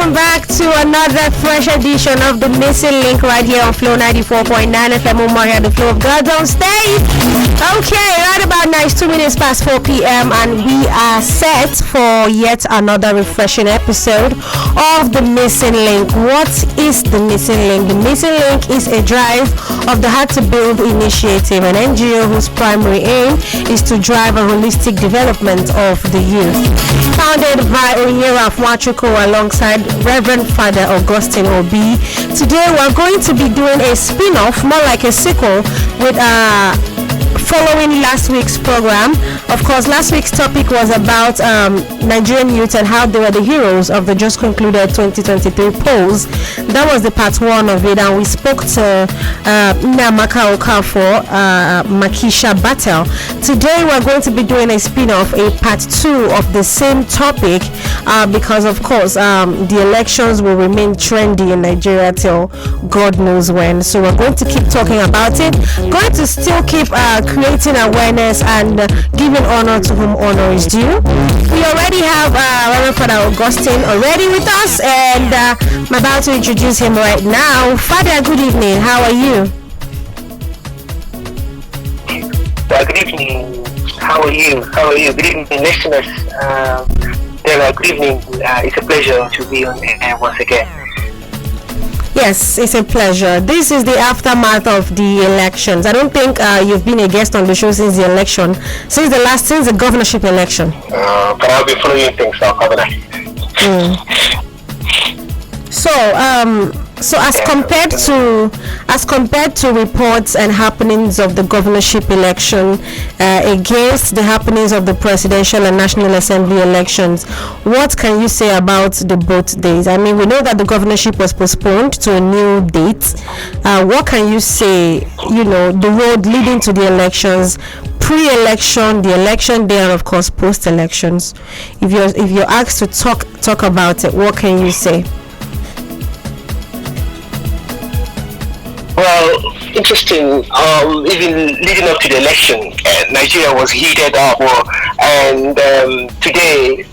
welcome back to another fresh edition of the Missing Link right here on Flow 94.9 FM Omari, the Flow of God on stage. Okay, right about now it's 2 minutes past 4 p.m. and we are set for yet another refreshing episode of the Missing Link. What is the Missing Link? The Missing Link is a drive of the Hard to Build initiative, an NGO whose primary aim is to drive a holistic development of the youth. Founded by Onyera Fuachuko alongside Reverend Father Augustine Obi. Today we're going to be doing a spin-off, more like a sequel, with following last week's program. Of course, last week's topic was about Nigerian youth and how they were the heroes of the just concluded 2023 polls. That was the part one of it, and we spoke to Namaka Okafor, Makisha Battle. Today we're going to be doing a spin-off, a part two of the same topic, because of course the elections will remain trendy in Nigeria till God knows when. So we're going to keep talking about it, going to still keep creating awareness and giving honor to whom honor is due. We already have Reverend Father Augustine already with us, and I'm about to introduce him right now. Father, good evening. How are you? Good evening. How are you? Good evening, listeners. Good evening. It's a pleasure to be on air once again. Yes, it's a pleasure. This is the aftermath of the elections. I don't think you've been a guest on the show since the election, since the governorship election. But I'll be following things up, haven't I? So as compared to reports and happenings of the governorship election against the happenings of the presidential and national assembly elections, what can you say about the both days? I mean, we know that the governorship was postponed to a new date. What can you say, the road leading to the elections, pre-election, the election day, and of course post-elections? If you're asked to talk about it, what can you say? Well, interesting. Even leading up to the election, Nigeria was heated up, and today,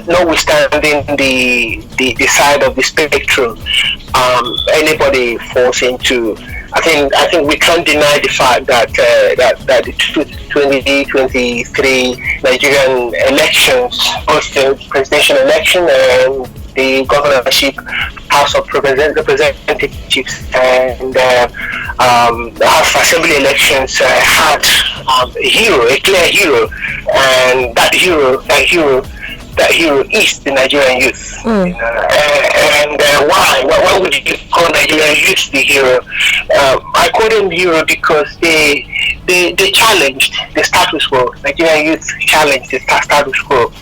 notwithstanding the side of the spectrum, anybody falls into. I think we can't deny the fact that the 2023 Nigerian elections, both the presidential election and the governorship, House of Representatives, and the House of Assembly elections had a clear hero, and that hero is the Nigerian youth. And why? Why would you call Nigerian youth the hero? I call them hero because they challenged the status quo. Nigerian youth challenged the status quo.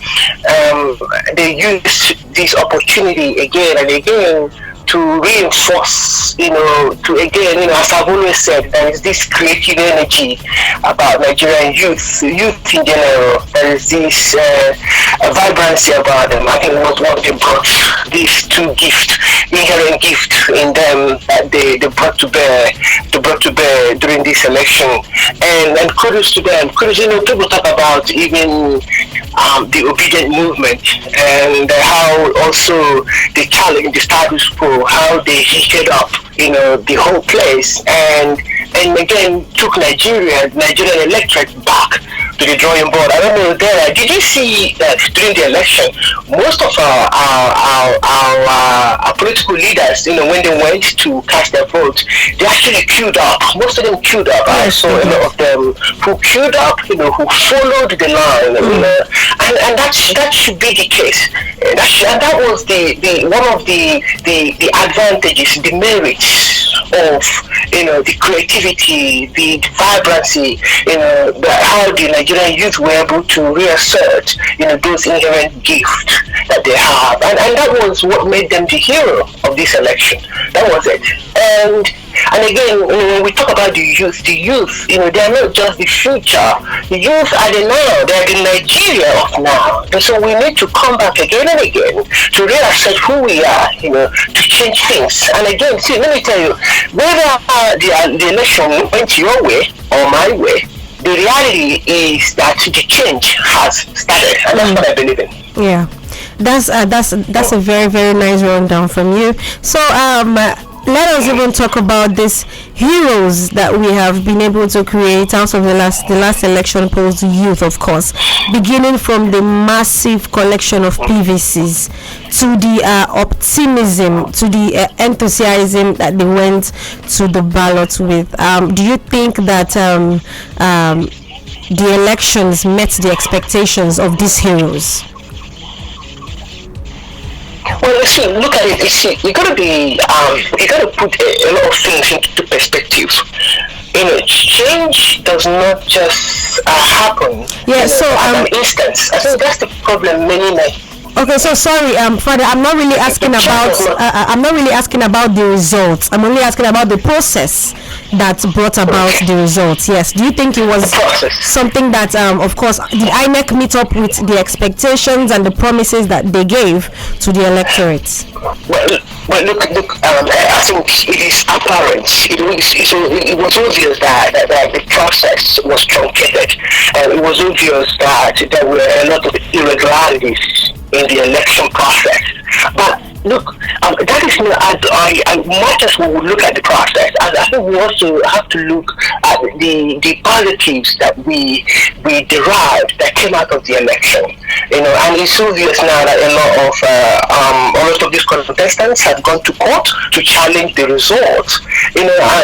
They used this opportunity again and again to reinforce, as I've always said, there is this creative energy about Nigerian youth in general. There is this vibrancy about them. I think it was what they brought, these two inherent gifts in them that they brought to bear during this election. And kudos to them. Kudos, people talk about even the obedient movement and how also they challenged the status quo, how they heated up, the whole place, and again took Nigerian electorate back to the drawing board. I don't know, Dara, did you see that during the election, most of our political leaders, when they went to cast their vote, they actually queued up. Most of them queued up. I saw a lot of them who queued up, who followed the line, and that should be the case. And that was one of the advantages, the merits of the creativity, the vibrancy, how the Nigerian youth were able to reassert those inherent gifts that they have, and that was what made them the hero of this election. That was it. And again, when we talk about the youth, they are not just the future. The youth are the now. They are the Nigeria of now. And so we need to come back again and again to reassert who we are, to change things. And again, see, let me tell you, whether the election went your way or my way, the reality is that the change has started, and that's what I believe in. Yeah. That's a very very nice rundown from you. So let us even talk about these heroes that we have been able to create out of the last election polls youth, of course, beginning from the massive collection of PVCs to the optimism, to the enthusiasm that they went to the ballot with. Do you think that the elections met the expectations of these heroes? Well, see, look at it. See, you gotta put a lot of things into perspective. Change does not just happen. Yeah. So, an instance. I think that's the problem. Okay, so sorry, Father, I'm not really asking about the results. I'm only asking about the process that brought about the results. Yes. Do you think it was something that, of course, the INEC meet up with the expectations and the promises that they gave to the electorate? Well, look. I think it is apparent. It was obvious that the process was truncated, and it was obvious that there were a lot of irregularities in the election process. But look, that is not. I much as we look at the process, I think we also have to look at the positives that we derived that came out of the election. And it's obvious now that a lot of these contestants have gone to court to challenge the results.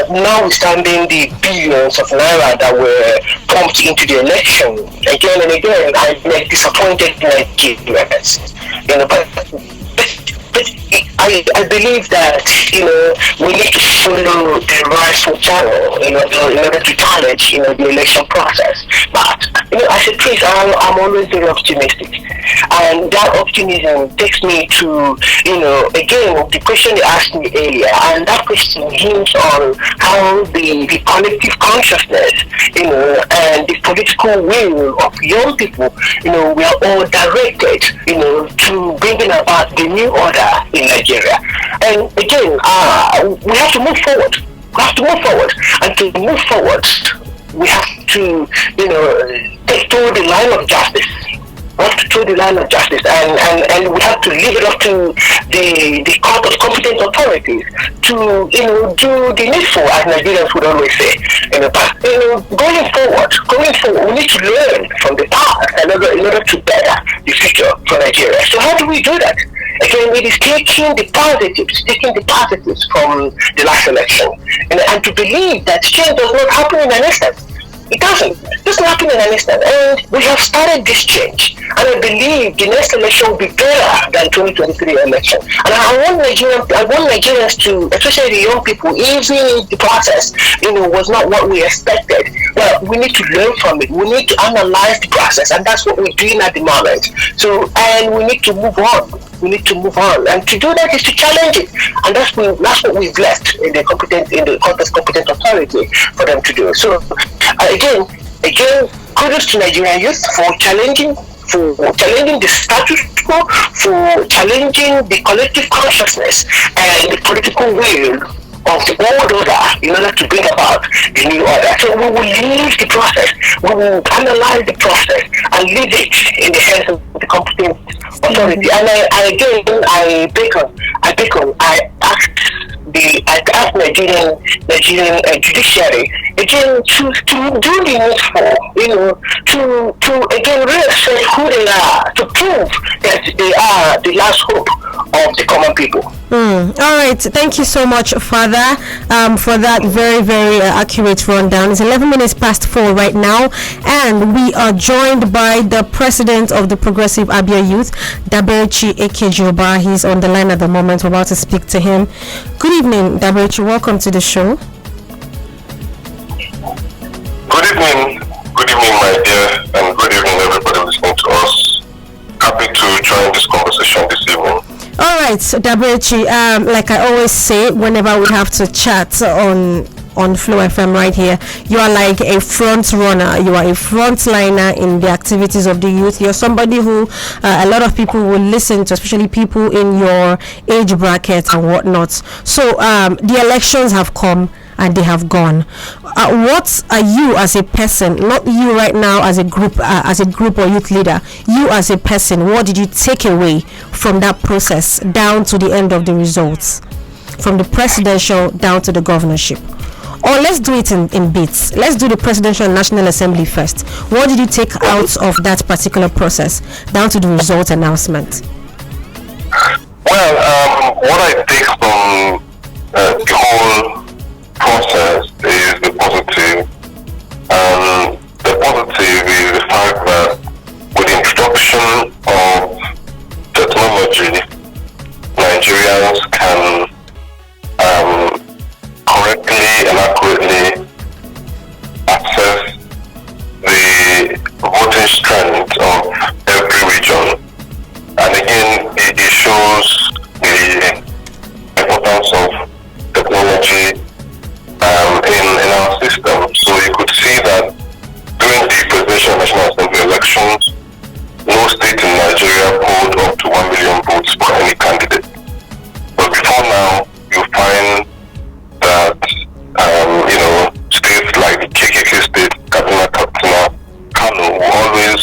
Notwithstanding the billions of naira that were pumped into the election again and again, I've been disappointed Nigerians. But I believe that we need to follow the rightful channel in order to challenge the election process. But as a priest, I'm always very optimistic, and that optimism takes me to again the question you asked me earlier, and that question hinges on how the collective consciousness and the political will of young people we are all directed to bringing about the new order in Nigeria. And again, we have to move forward. And to move forward, we have to, take to the line of justice. And we have to leave it up to the court of competent authorities to do the needful, as Nigerians would always say. But going forward, we need to learn from the past in order to better the future for Nigeria. So how do we do that? Again, it is taking the positives from the last election, and to believe that change does not happen in an instant. It doesn't happen in an instant, and we have started this change, and I believe the next election will be better than 2023 election. And I want Nigerians to, especially the young people, even the process, was not what we expected. Well, we need to learn from it. We need to analyze the process, and that's what we're doing at the moment. So, and we need to move on. And to do that is to challenge it, and that's what we've left in the competent authority for them to do. So, again, kudos to Nigerian youth for challenging the status quo, for challenging the collective consciousness and the political will of the old order in order to bring about the new order. So we will leave the process, we will analyze the process and leave it in the hands of the competent authority. And I ask Nigerian judiciary again to do the needful, to again reassess who they are, to prove that they are the last hope of the common people. All right, thank you so much, Father, for that very, very accurate rundown. It's 11 minutes past 4 right now, and we are joined by the president of the Progressive Abia Youth, Daberechi Ekejoba. He's on the line at the moment. We're about to speak to him. Good evening, Daberechi. Welcome to the show. Good evening, my dear, and good evening, everybody listening to us. Happy to join this conversation this evening. All right, Daberechi, like I always say, whenever we have to chat on Flow FM right here, you are like a front runner. You are a frontliner in the activities of the youth. You're somebody who a lot of people will listen to, especially people in your age bracket and whatnot. So the elections have come, and they have gone. What are you as a person, not you right now as a group or youth leader, you as a person, what did you take away from that process down to the end of the results, from the presidential down to the governorship? Or let's do it in bits. Let's do the presidential and national assembly first. What did you take out of that particular process down to the result announcement? Well, what I take from the whole process is the positive. The positive is the fact that with the introduction of technology, Nigerians can correctly and accurately access the voting strength of every region. And again, it shows the importance of technology in our system. So you could see that during the presidential national assembly elections, no state in Nigeria polled up to 1 million votes for any candidate. But before now, you find that states like the KKK state, Kaduna, Kano, will always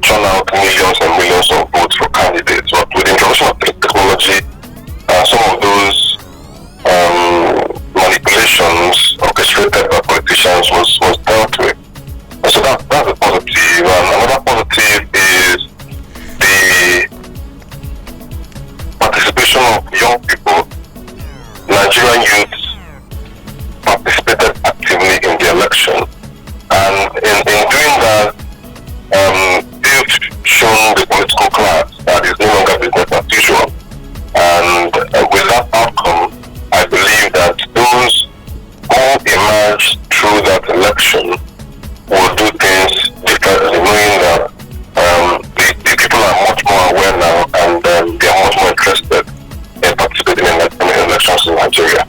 churn out millions and millions of votes for candidates. But with the introduction of technology, some of those manipulations orchestrated by politicians was dealt with. And so that's a positive. And another positive is the participation of young people. Nigerian youths participated actively in the election, and in doing that, they've shown the political class that is no longer business as usual. And with that outcome, I believe that those who emerge through that election will do things differently, knowing that the people are much more aware now, and they are much more interested in participating in elections in Nigeria.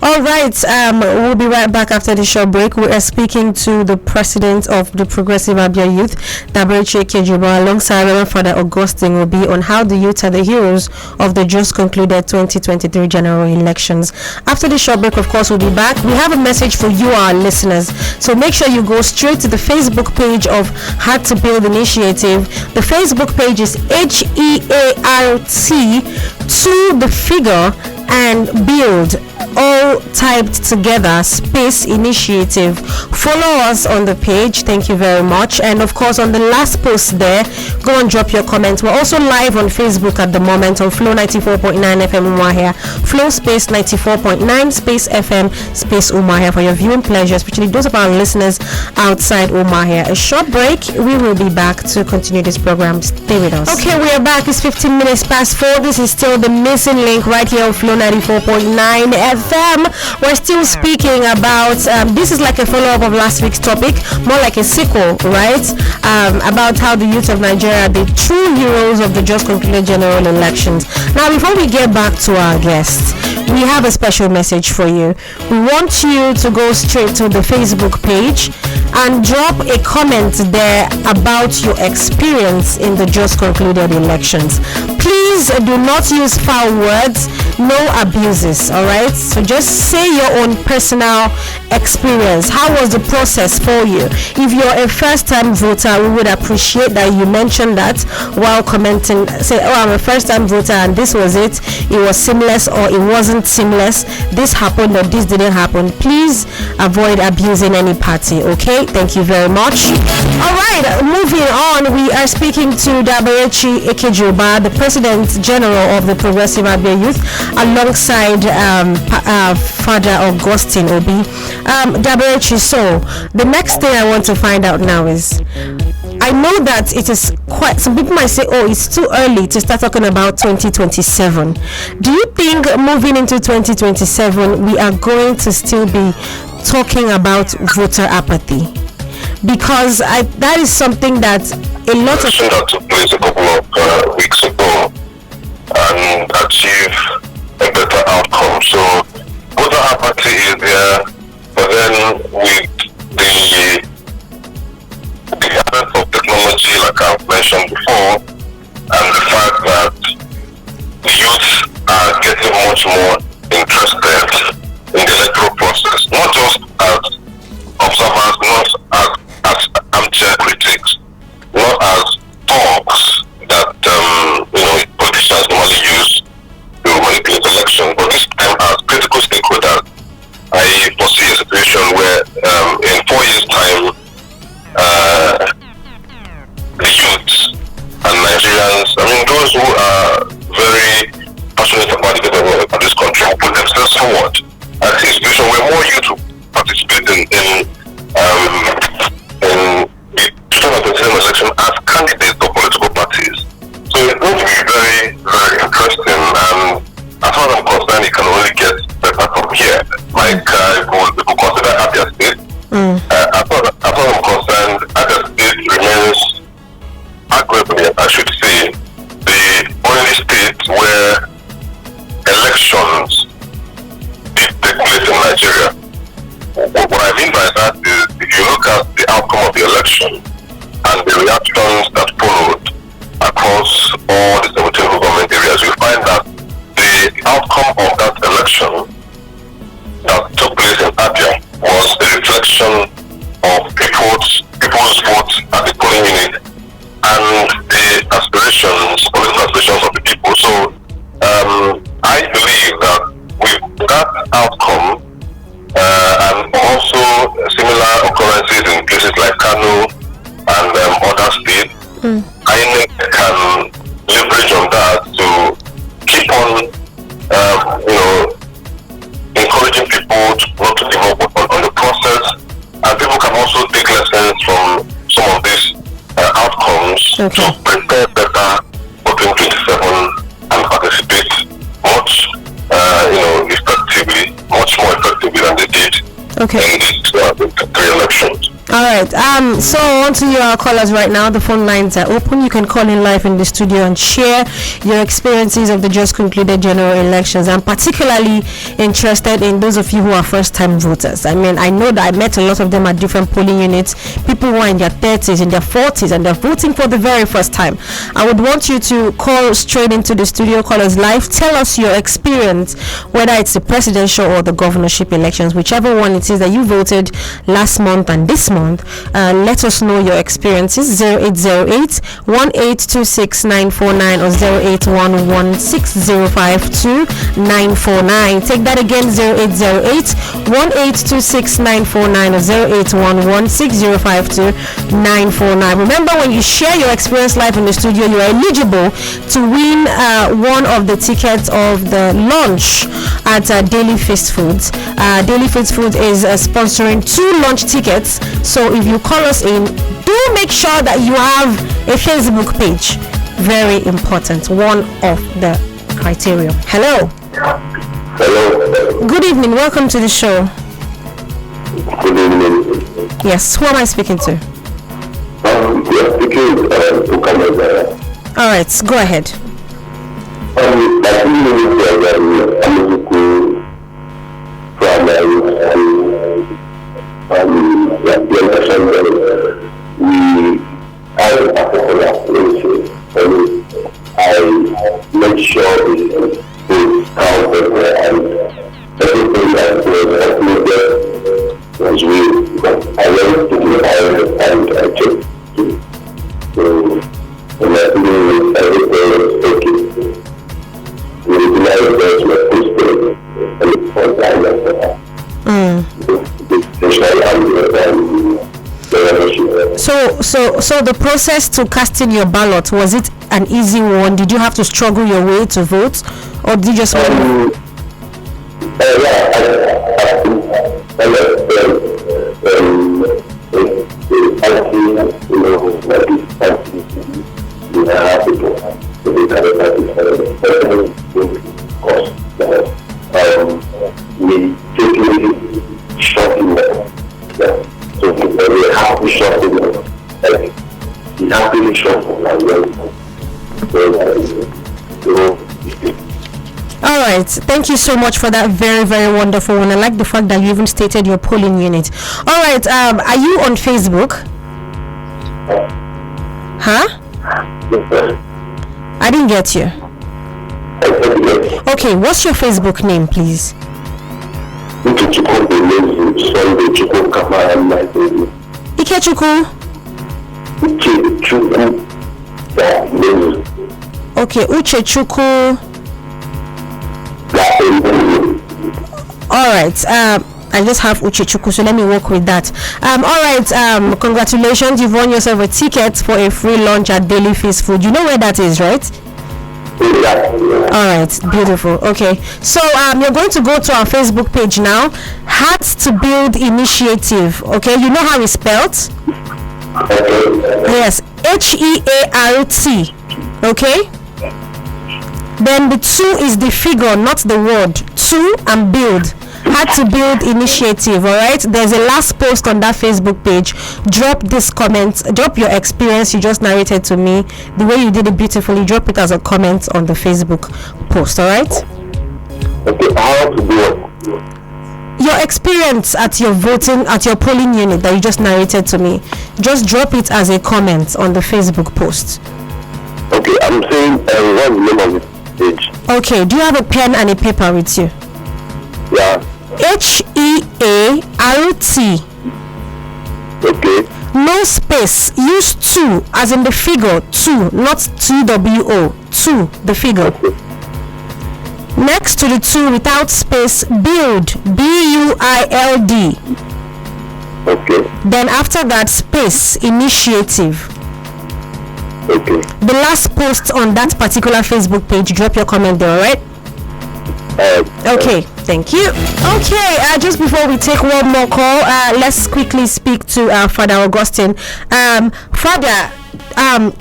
All right, we'll be right back after the short break. We are speaking to the president of the Progressive Abia Youth, Daberechi Ekejuba, alongside Reverend Father Augustine, will be on how the youth are the heroes of the just concluded 2023 general elections. After the short break, of course, we'll be back. We have a message for you, our listeners. So make sure you go straight to the Facebook page of Heart to Build Initiative. The Facebook page is HEART to the figure and build, all typed together, space initiative. Follow us on the page. Thank you very much. And of course, on the last post there, go and drop your comments. We're also live on Facebook at the moment on Flow 94.9 FM Umahia, Flow space 94.9 space FM space Umahia for your viewing pleasure, especially those of our listeners outside Umahia. A short break. We will be back to continue this program. Stay with us. Okay, we are back. It's 15 minutes past 4. This is still the missing link right here on Flow 94.9 FM. We're still speaking about this is like a follow-up of last week's topic, more like a sequel, right? About how the youth of Nigeria are the true heroes of the just concluded general elections. Now, before we get back to our guests, we have a special message for you. We want you to go straight to the Facebook page and drop a comment there about your experience in the just concluded elections. Please do not use foul words, no abuses, all right? So just say your own personal experience. How was the process for you? If you're a first-time voter, we would appreciate that you mention that while commenting. Say, oh, I'm a first-time voter and this was it. It was seamless or it wasn't seamless. This happened or this didn't happen. Please avoid abusing any party, okay? Thank you very much. All right, moving on, we are speaking to Daberechi Ekejuba, the President General of the Progressive Abia Youth, alongside Father Augustine Obi. Daberechi, so the next thing I want to find out now is, I know that it is quite, some people might say, oh, it's too early to start talking about 2027. Do you think moving into 2027 we are going to still be talking about voter apathy? Because that is something that a lot of that took place a couple of weeks ago and achieve a better outcome. So voter apathy is there, but then with the advent of technology, like I've mentioned before, and the fact that the youth are getting much more interested in the what I mean by that is, if you look at the outcome of the election and the reactions that followed across all the 17 government areas, you find that the outcome of that election that took place in Abia was a reflection of people's votes at the polling unit and the political aspirations of the people. So I believe that with that outcome and also similar occurrences in places like Kano and other states, INEC can leverage on that to keep on, encouraging people not to give up on the process, and people can also take lessons from some of these outcomes to prepare better for 2027 and participate much more effectively than they did in these three elections. All right. So on to your callers right now. The phone lines are open. You can call in live in the studio and share your experiences of the just concluded general elections. I'm particularly interested in those of you who are first-time voters. I mean, I know that I met a lot of them at different polling units. People who are in their 30s, in their 40s, and they're voting for the very first time. I would want you to call straight into the studio, call us live. Tell us your experience, whether it's the presidential or the governorship elections, whichever one it is that you voted last month and this month. Let us know your experiences. 0808 1826949 or 08116052 Take that again, 0808 1826949 or 08116052 Remember, when you share your experience live in the studio, you are eligible to win one of the tickets of the launch at Daily Feast Foods. Daily Feast Foods is sponsoring 2 launch tickets. So if you call us in, do make sure that you have a Facebook page. Very important. One of the criteria. Hello. Hello. Good evening. Welcome to the show. Good evening. Yes. Who am I speaking to? You're speaking to Canada. All right. Go ahead. The election we had a particular place, and I made sure it was counted and everything that was uploaded was real. But I went to the file and I checked it. So when I did everything was taken. The regular results were posted and it's on time after that. So the process to casting your ballot, was it an easy one? Did you have to struggle your way to vote, or did you just Thank you so much for that very, very wonderful one. I like the fact that you even stated your polling unit. All right, are you on Facebook? Huh? I didn't get you. Okay, what's your Facebook name, please? Ikechukwu. Okay, Uchechukwu. All right. I just have Uchechukwu, so let me work with that. All right. Congratulations, you've won yourself a ticket for a free lunch at Daily Feast Food. You know where that is, right? All right, beautiful. Okay, so you're going to go to our Facebook page now. Hearts to Build Initiative. Okay, you know how it's spelled? Yes, HEART. Okay. Then the 2 is the figure, not the word. 2 and build. Had to Build Initiative. All right. There's a last post on that Facebook page. Drop this comment. Drop your experience you just narrated to me. The way you did it beautifully. Drop it as a comment on the Facebook post. All right. Okay. How to do it? your experience at your polling unit that you just narrated to me, just drop it as a comment on the Facebook post. Okay, I'm saying what's the name of the page? Okay, do you have a pen and a paper with you? Yeah. HEART. Okay. No space. Use 2 as in the figure 2, not TWO. 2, the figure. Okay. Next to the 2 without space, build. BUILD. Okay. Then after that, space, initiative. Okay. The last post on that particular Facebook page, drop your comment there, alright? Okay, thank you. Okay, just before we take one more call, let's quickly speak to Father Augustine. Father,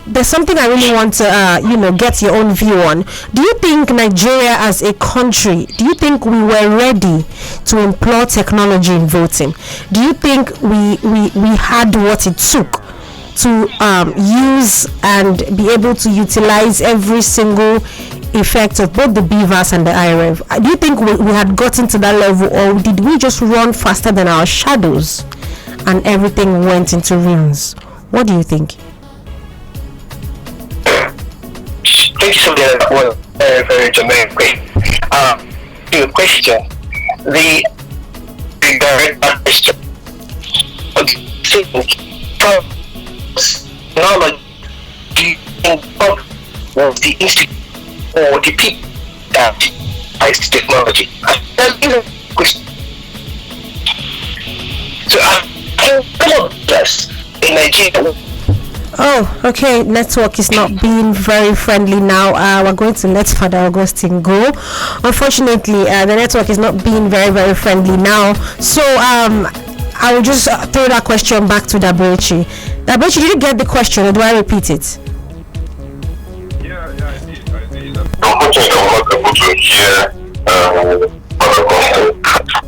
there's something I really want to get your own view on. Do you think Nigeria as a country, do you think we were ready to employ technology in voting? Do you think we had what it took to use and be able to utilize every single effect of both the BVAS and the IREV? Do you think we had gotten to that level, or did we just run faster than our shadows and everything went into ruins? What do you think? Thank you so much. That was very, very germane question. The direct question. Knowledge was the institute or the people that devised technology. So some of us in Nigeria. Oh, okay. Network is not being very friendly now. We're going to let Father Augustine go. Unfortunately, the network is not being very, very friendly now. So I will just throw that question back to Dabechi. Dabechi, did you get the question, or do I repeat it? Yeah, I did. Unfortunately, I was not able to hear.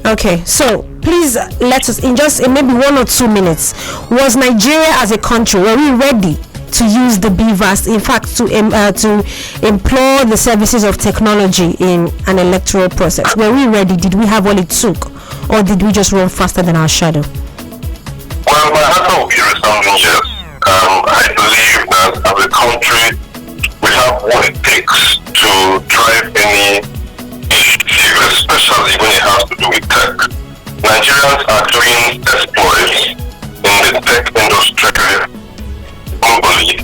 Okay, so please let us, in just maybe 1 or 2 minutes, was Nigeria as a country, were we ready to use the BVAS, in fact to employ the services of technology in an electoral process? Were we ready? Did we have what it took, or did we just run faster than our shadow? Well, my answer will be resounding yes. I believe that as a country we have what it takes to drive any issue, especially when it has to do with tech. Nigerians are doing exploits in the tech industry globally.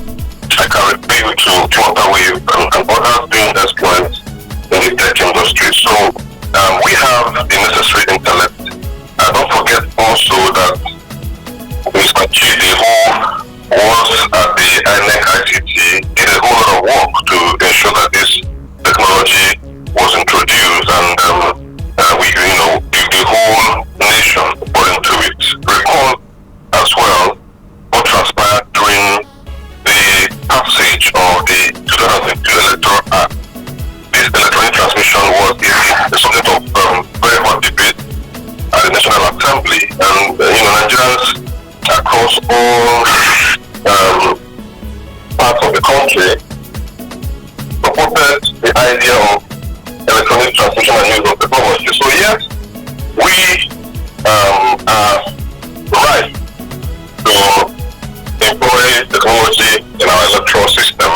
I can refer you to Waterwave and others doing exploits in the tech industry. So we have the necessary intellect. Don't forget also that Mr. Chidi, who was at the INEC ICT, did a whole lot of work to ensure that this technology was introduced, and the whole nation bought into it. Recall as well what transpired during the passage of the 2022 Electoral Act. This electronic transmission was the subject of very hot debate at the National Assembly, and Nigerians across all parts of the country supported the idea of electronic transmission and use of technology. So yes, we are right to employ technology in our electoral system,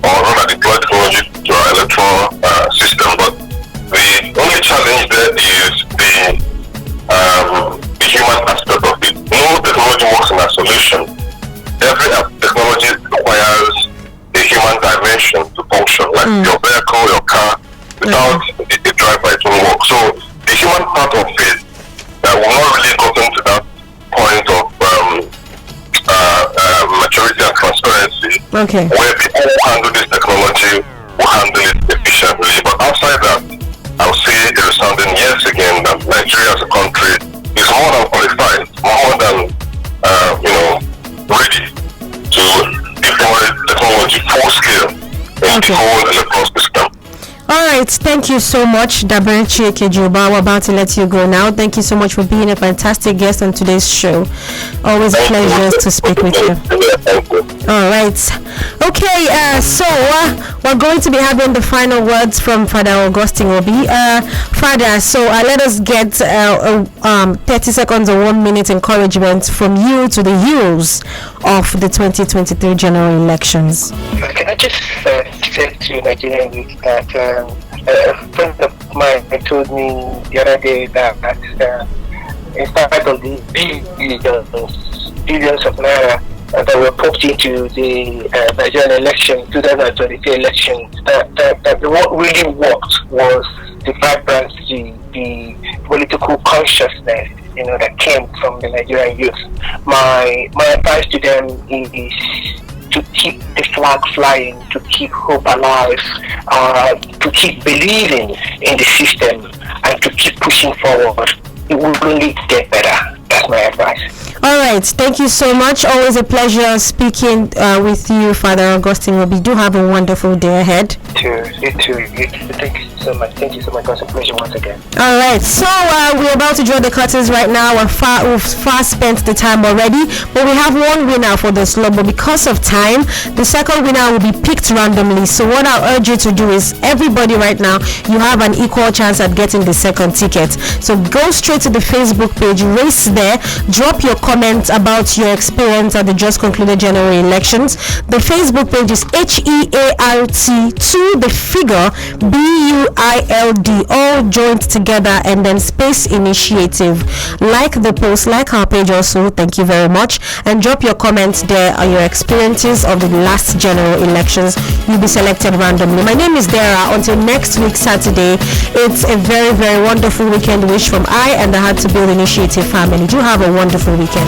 or rather deploy technology to our electoral system, but the only challenge there is the human aspect of it. No technology works in isolation. Every technology requires a human dimension to function, like your vehicle, your car. Without a driver, it won't work. So the human part of it will not really gotten to that point of maturity and transparency, where people who handle this technology will handle it efficiently. But outside that, I'll say a resounding yes again that Nigeria as a country is more than qualified, more than ready to deploy technology full scale in the whole electoral system. Alright, thank you so much, Dabechi Ekejoba. We're about to let you go now. Thank you so much for being a fantastic guest on today's show. Always a pleasure to speak with you. All right. Okay. So we're going to be having the final words from Father Augustine Obi. Father, so let us get 30 seconds or 1 minute encouragement from you to the heroes of the 2023 general elections. Okay, I just said to Nigerian youth that a friend of mine told me the other day that in spite of the billions of naira that were pumped into the Nigerian election, 2023 election, that what really worked was the vibrancy, the political consciousness, that came from the Nigerian youth. My advice to them is to keep the flag flying, to keep hope alive, to keep believing in the system, and to keep pushing forward. It will only get better. That's my advice. All right, thank you so much. Always a pleasure speaking with you, Father Augustine. We do have a wonderful day ahead. You too. Thank you so much. Thank you so much. It was a pleasure once again. All right, so we're about to draw the curtains right now. We've far spent the time already, but we have one winner for the slot. But because of time, the second winner will be picked randomly. So what I urge you to do is, everybody right now, you have an equal chance at getting the second ticket. So go straight to the Facebook page, race there, drop your comments about your experience at the just concluded general elections. The Facebook page is HEART2 the figure BUILD, all joined together, and then space initiative. Like the post, like our page also. Thank you very much, and drop your comments there on your experiences of the last general elections. You'll be selected randomly. My name is Dara. Until next week Saturday, it's a very, very wonderful weekend wish from I and the Hard to Build Initiative family. Do have a wonderful weekend.